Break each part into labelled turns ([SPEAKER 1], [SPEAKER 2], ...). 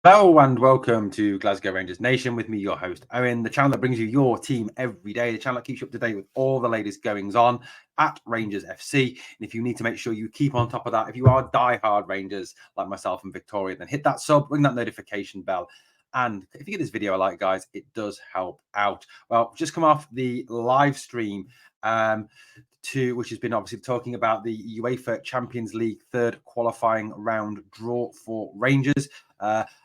[SPEAKER 1] Hello and welcome to Glasgow Rangers Nation with me, your host, Owen, the channel that brings you your team every day, the channel that keeps you up to date with all the latest goings on at Rangers FC. And if you need to make sure you keep on top of that, if you are die-hard Rangers like myself and Victoria, then hit that sub, ring that notification bell. And if you give this video a like, guys, it does help out. Well, just come off the live stream which has been obviously talking about the UEFA Champions League third qualifying round draw for Rangers.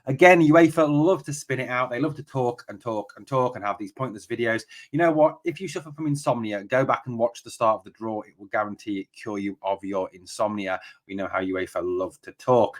[SPEAKER 1] Again, UEFA love to spin it out. They love to talk and talk and talk and have these pointless videos. You know what? If you suffer from insomnia, go back and watch the start of the draw. It will guarantee cure you of your insomnia. We know how UEFA love to talk.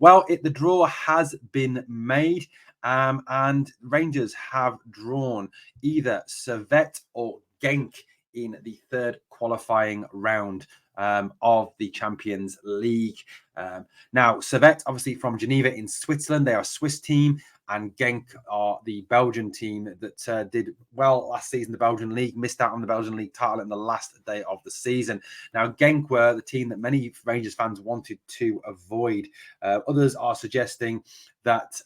[SPEAKER 1] Well, the draw has been made. And Rangers have drawn either Servette or Genk in the third qualifying round of the Champions League. Now, Servette, obviously from Geneva in Switzerland, they are a Swiss team, and Genk are the Belgian team that did well last season. The Belgian League missed out on the Belgian League title in the last day of the season. Now, Genk were the team that many Rangers fans wanted to avoid. Others are suggesting that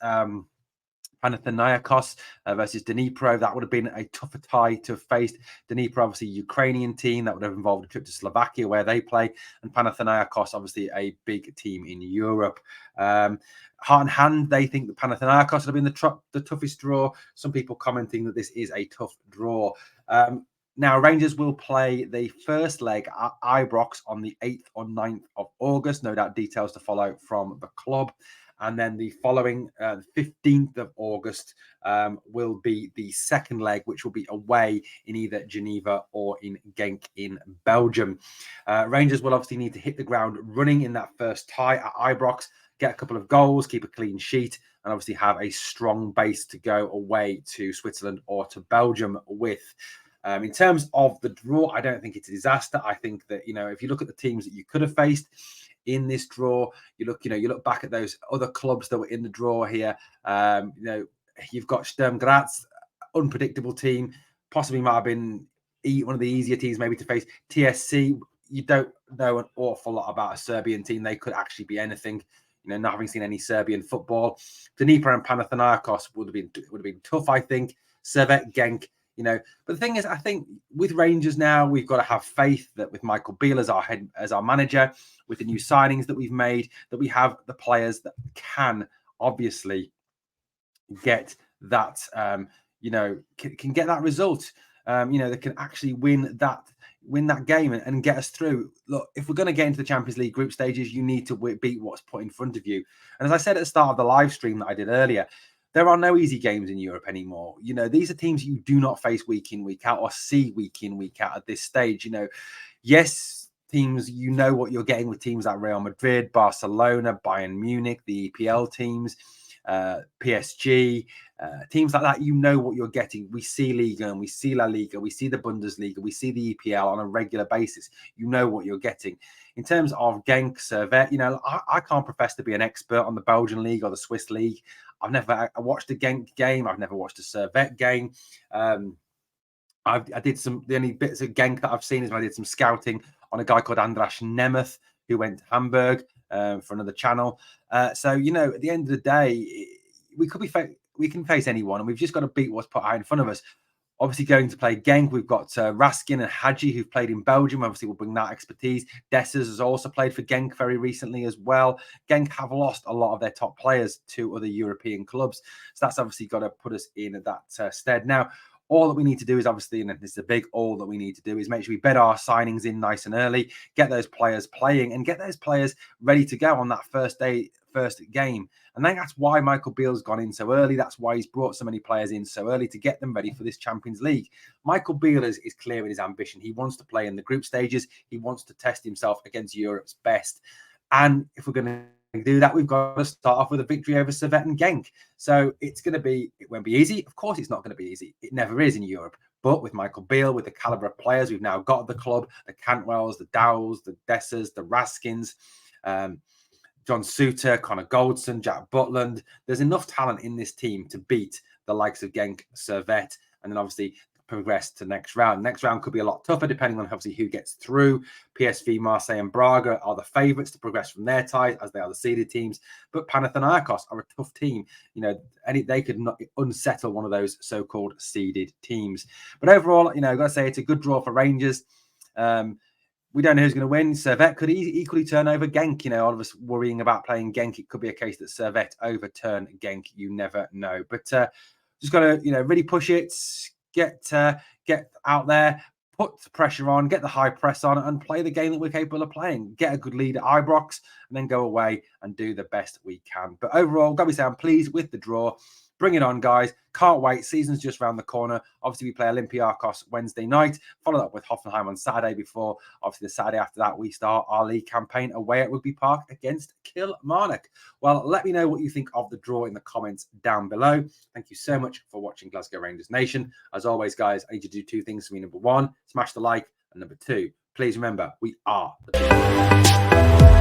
[SPEAKER 1] Panathinaikos versus Dnipro. That would have been a tougher tie to have faced. Dnipro, obviously, Ukrainian team. That would have involved a trip to Slovakia where they play. And Panathinaikos, obviously, a big team in Europe. Heart and hand, they think that Panathinaikos would have been the toughest draw. Some people commenting that this is a tough draw. Now, Rangers will play the first leg at Ibrox on the 8th or 9th of August. No doubt details to follow from the club. And then the following 15th of August will be the second leg, which will be away in either Geneva or in Genk in Belgium. Rangers will obviously need to hit the ground running in that first tie at Ibrox, get a couple of goals, keep a clean sheet, and obviously have a strong base to go away to Switzerland or to Belgium with. In terms of the draw, I don't think it's a disaster. I think that, if you look at the teams that you could have faced in this draw, you look back at those other clubs that were in the draw here. You've got Sturm Graz, unpredictable team, possibly might have been one of the easier teams maybe to face. TSC, you don't know an awful lot about a Serbian team. They could actually be anything. Not having seen any Serbian football. Dnipro and Panathinaikos would have been tough, I think. Servette, Genk. But the thing is, I think with Rangers now, we've got to have faith that with Michael Beale as our manager, with the new signings that we've made, that we have the players that can obviously get that, can get that result. That can actually win that game and get us through. Look, if we're going to get into the Champions League group stages, you need to beat what's put in front of you. And as I said at the start of the live stream that I did earlier, there are no easy games in Europe anymore. These are teams you do not face week in, week out, or see week in, week out at this stage. Yes, teams, what you're getting with teams like Real Madrid, Barcelona, Bayern Munich, the EPL teams, PSG, teams like that, what you're getting. We see Liga and we see La Liga, we see the Bundesliga, we see the EPL on a regular basis. What you're getting. In terms of Genk, Servette, I can't profess to be an expert on the Belgian league or the Swiss league. I've never watched a Genk game. I've never watched a Servette game. I did the only bits of Genk that I've seen is when I did some scouting on a guy called Andras Nemeth, who went to Hamburg for another channel. So, at the end of the day, we can face anyone, and we've just got to beat what's put out in front of us. Obviously, going to play Genk, we've got Raskin and Hadji, who've played in Belgium. Obviously, we'll bring that expertise. Dessers has also played for Genk very recently as well. Genk have lost a lot of their top players to other European clubs. So that's obviously got to put us in that stead. Now, all that we need to do is obviously, and this is a big all that we need to do, is make sure we bed our signings in nice and early, get those players playing, and get those players ready to go on that first game. And I think that's why Michael Beale's gone in so early. That's why he's brought so many players in so early to get them ready for this Champions League. Michael Beale is clear in his ambition. He wants to play in the group stages. He wants to test himself against Europe's best. And if we're going to do that, we've got to start off with a victory over Servette and Genk. So it won't be easy. Of course, it's not going to be easy. It never is in Europe. But with Michael Beale, with the caliber of players we've now got at the club, the Cantwells, the Dowells, the Dessers, the Raskins, John Suter, Connor Goldson, Jack Butland. There's enough talent in this team to beat the likes of Genk, Servette, and then obviously progress to next round. Next round could be a lot tougher depending on obviously who gets through. PSV, Marseille and Braga are the favourites to progress from their ties as they are the seeded teams, but Panathinaikos are a tough team. You know, they could not unsettle one of those so-called seeded teams. But overall, you know, I've got to say it's a good draw for Rangers. We don't know who's going to win. Servette could equally turn over Genk. You know, all of us worrying about playing Genk. It could be a case that Servette overturn Genk. You never know. But just got to, you know, really push it, get out there, put the pressure on, get the high press on, and play the game that we're capable of playing. Get a good lead at Ibrox, and then go away and do the best we can. But overall, got to say, I'm pleased with the draw. Bring it on, guys. Can't wait. Season's just around the corner. Obviously, we play Olympiacos Wednesday night. Follow up with Hoffenheim on Saturday before, obviously, the Saturday after that, we start our league campaign away at Rugby Park against Kilmarnock. Well, let me know what you think of the draw in the comments down below. Thank you so much for watching Glasgow Rangers Nation. As always, guys, I need you to do two things for me. Number one, smash the like. And number two, please remember, we are the people.